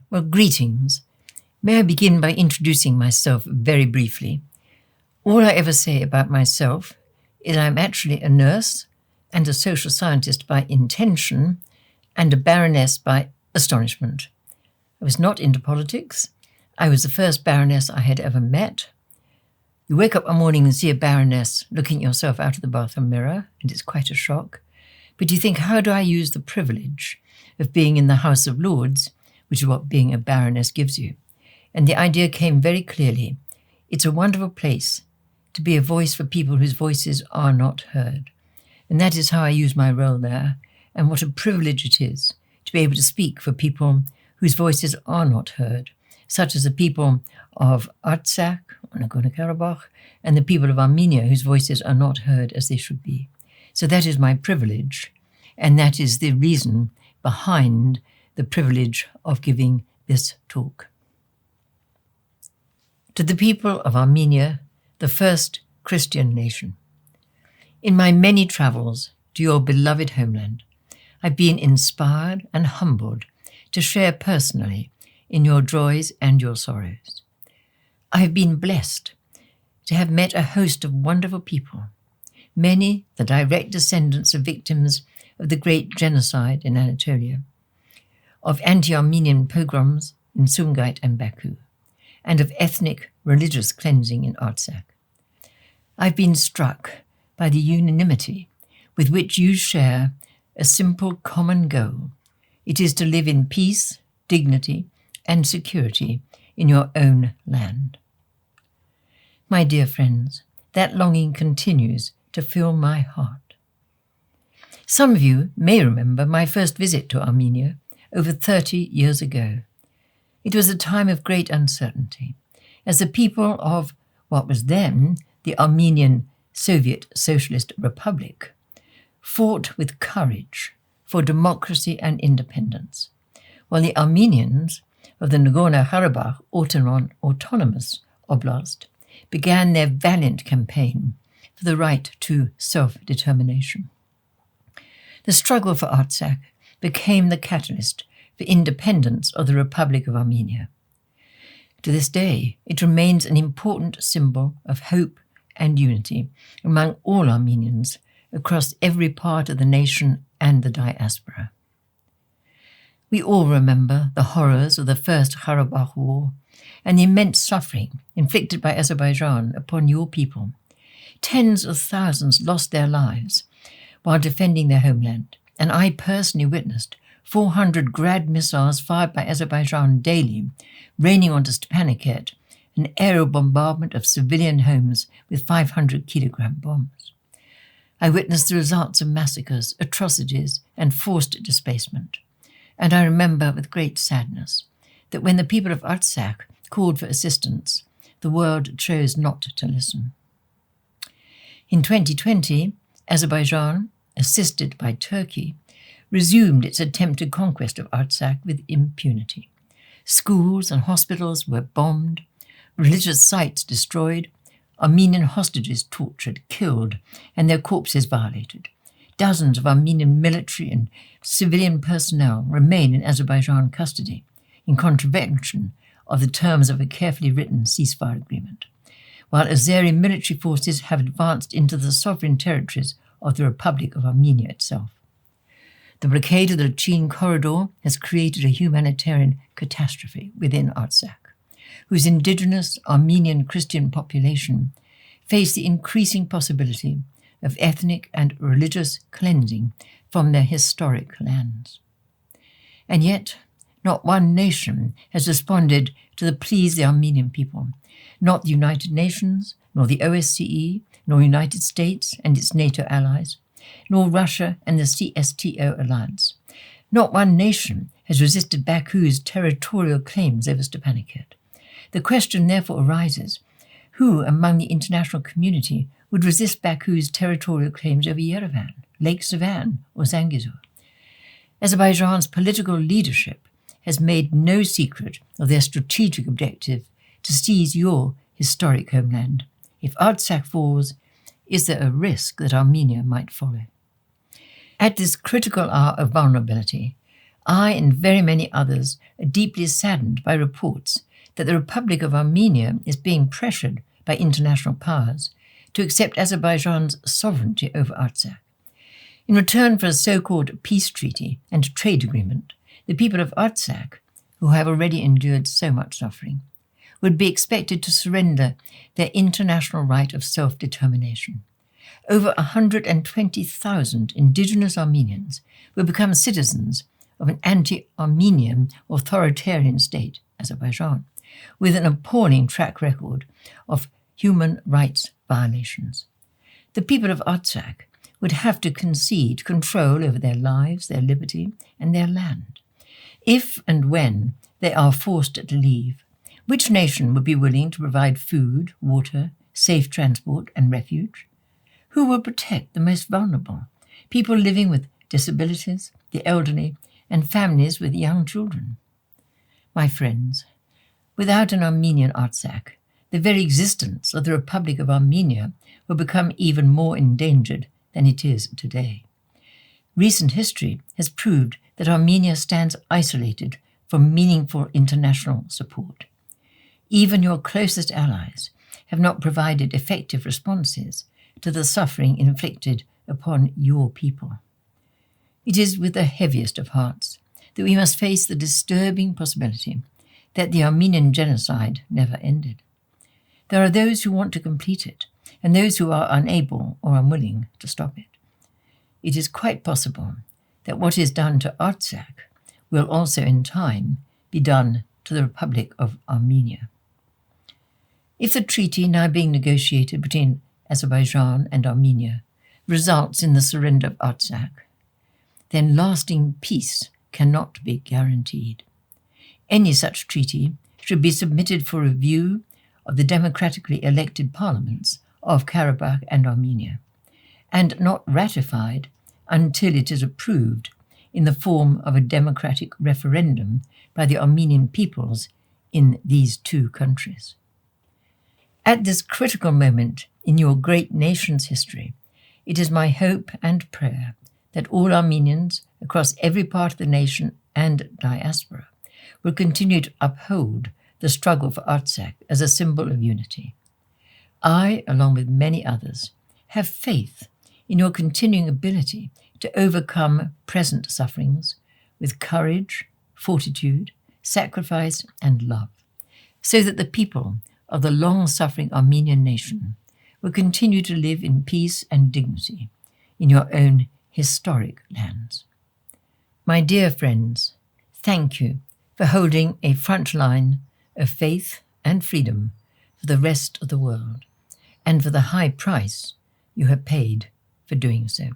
Well, greetings. May I begin by introducing myself very briefly? All I ever say about myself is I'm actually a nurse and a social scientist by intention and a baroness by astonishment. I was not into politics. I was the first baroness I had ever met. You wake up one morning and see a baroness looking at yourself out of the bathroom mirror, and it's quite a shock. But you think, how do I use the privilege of being in the House of Lords, which is what being a baroness gives you? And the idea came very clearly. It's a wonderful place to be a voice for people whose voices are not heard. And that is how I use my role there, and what a privilege it is to be able to speak for people whose voices are not heard, such as the people of Artsakh, Nagorno-Karabakh, and the people of Armenia whose voices are not heard as they should be. So that is my privilege, and that is the reason behind the privilege of giving this talk. To the people of Armenia, the first Christian nation. In my many travels to your beloved homeland, I've been inspired and humbled to share personally in your joys and your sorrows. I have been blessed to have met a host of wonderful people, many the direct descendants of victims of the great genocide in Anatolia, of anti-Armenian pogroms in Sumgait and Baku, and of ethnic religious cleansing in Artsakh. I've been struck by the unanimity with which you share a simple common goal. It is to live in peace, dignity, and security in your own land. My dear friends, that longing continues to fill my heart. Some of you may remember my first visit to Armenia over 30 years ago. It was a time of great uncertainty, as the people of what was then the Armenian Soviet Socialist Republic fought with courage for democracy and independence, while the Armenians of the Nagorno-Karabakh Autonomous Oblast began their valiant campaign for the right to self-determination. The struggle for Artsakh became the catalyst for independence of the Republic of Armenia. To this day, it remains an important symbol of hope and unity among all Armenians across every part of the nation and the diaspora. We all remember the horrors of the First Karabakh War and the immense suffering inflicted by Azerbaijan upon your people. Tens of thousands lost their lives while defending their homeland, and I personally witnessed 400 Grad missiles fired by Azerbaijan daily, raining onto Stepanakert, an aerial bombardment of civilian homes with 500-kilogram bombs. I witnessed the results of massacres, atrocities, and forced displacement. And I remember with great sadness that when the people of Artsakh called for assistance, the world chose not to listen. In 2020, Azerbaijan, assisted by Turkey, resumed its attempted conquest of Artsakh with impunity. Schools and hospitals were bombed, religious sites destroyed, Armenian hostages tortured, killed, and their corpses violated. Dozens of Armenian military and civilian personnel remain in Azerbaijan custody, in contravention of the terms of a carefully written ceasefire agreement, while Azeri military forces have advanced into the sovereign territories of the Republic of Armenia itself. The blockade of the Lachin corridor has created a humanitarian catastrophe within Artsakh, whose indigenous Armenian Christian population face the increasing possibility of ethnic and religious cleansing from their historic lands. And yet, not one nation has responded to the pleas of the Armenian people, not the United Nations, nor the OSCE, nor the United States and its NATO allies, nor Russia and the CSTO alliance. Not one nation has resisted Baku's territorial claims over Stepanakert. The question therefore arises, who among the international community would resist Baku's territorial claims over Yerevan, Lake Sevan, or Zangezur? Azerbaijan's political leadership has made no secret of their strategic objective to seize your historic homeland. If Artsakh falls, is there a risk that Armenia might follow? At this critical hour of vulnerability, I and very many others are deeply saddened by reports that the Republic of Armenia is being pressured by international powers to accept Azerbaijan's sovereignty over Artsakh. In return for a so-called peace treaty and trade agreement, the people of Artsakh, who have already endured so much suffering, would be expected to surrender their international right of self-determination. Over 120,000 indigenous Armenians will become citizens of an anti-Armenian authoritarian state, Azerbaijan, with an appalling track record of human rights violations. The people of Artsakh would have to concede control over their lives, their liberty, and their land. If and when they are forced to leave, which nation would be willing to provide food, water, safe transport, and refuge? Who will protect the most vulnerable, people living with disabilities, the elderly, and families with young children? My friends, without an Armenian Artsakh, the very existence of the Republic of Armenia will become even more endangered than it is today. Recent history has proved that Armenia stands isolated from meaningful international support. Even your closest allies have not provided effective responses to the suffering inflicted upon your people. It is with the heaviest of hearts that we must face the disturbing possibility that the Armenian genocide never ended. There are those who want to complete it, and those who are unable or unwilling to stop it. It is quite possible that what is done to Artsakh will also in time be done to the Republic of Armenia. If the treaty now being negotiated between Azerbaijan and Armenia results in the surrender of Artsakh, then lasting peace cannot be guaranteed. Any such treaty should be submitted for review of the democratically elected parliaments of Karabakh and Armenia, and not ratified until it is approved in the form of a democratic referendum by the Armenian peoples in these two countries. At this critical moment in your great nation's history, it is my hope and prayer that all Armenians across every part of the nation and diaspora will continue to uphold the struggle for Artsakh as a symbol of unity. I, along with many others, have faith in your continuing ability to overcome present sufferings with courage, fortitude, sacrifice, and love, so that the people of the long-suffering Armenian nation will continue to live in peace and dignity in your own historic lands. My dear friends, thank you for holding a front line of faith and freedom for the rest of the world, and for the high price you have paid for doing so.